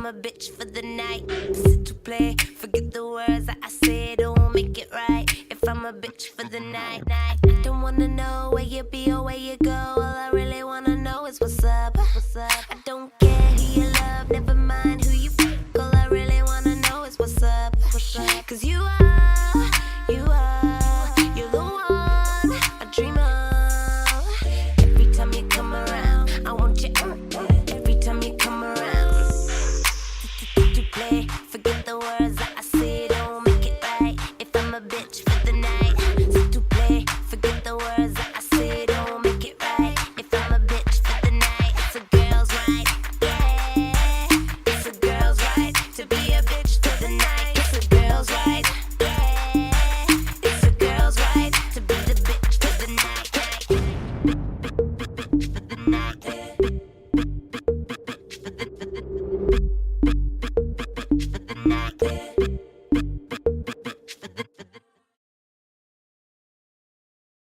I'm a bitch for the night. Sit to play, forget the words that I say, don't make it right. If I'm a bitch for the night, I don't wanna know where you be or where you go. All I really wanna know is what's up. I don't care who you love, never mind who you fuck. All I really wanna know is what's up. Cause you're the one I dream of. Every time you come around, I want you. Every time you come around, to play, forget the words that I say, don't make it right. If I'm a bitch for the night, to play, forget the words that I say, don't make it right. If I'm a bitch for the night, it's a girl's right, yeah. It's a girl's right to be a bitch for the night. It's a girl's right, yeah. It's a girl's right to be the bitch for the night. Bitch for the night. For the night.